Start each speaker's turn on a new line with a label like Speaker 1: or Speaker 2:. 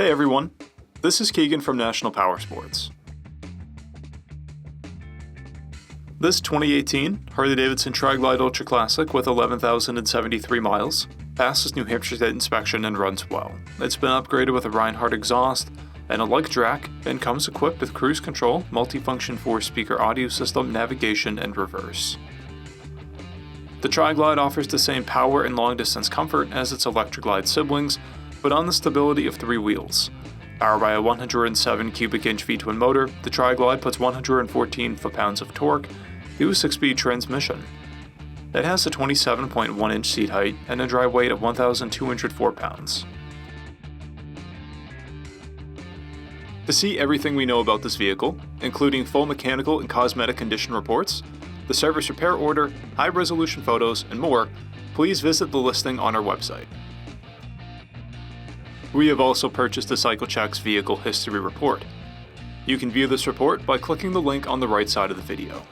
Speaker 1: Hey everyone, this is Keegan from National Powersports. This 2018 Harley-Davidson TRIGLIDE Ultra Classic with 11,073 miles passes New Hampshire State inspection and runs well. It's been upgraded with a Reinhardt exhaust and a light rack and comes equipped with cruise control, multifunction 4-speaker audio system, navigation, and reverse. The TRIGLIDE offers the same power and long-distance comfort as its Electroglide siblings, but on the stability of 3 wheels. Powered by a 107 cubic inch V-twin motor, the TRIGLIDE puts 114 foot-pounds of torque through a 6-speed transmission. It has a 27.1 inch seat height and a dry weight of 1,204 pounds. To see everything we know about this vehicle, including full mechanical and cosmetic condition reports, the service repair order, high-resolution photos, and more, please visit the listing on our website. We have also purchased the CycleCheck's Vehicle History Report. You can view this report by clicking the link on the right side of the video.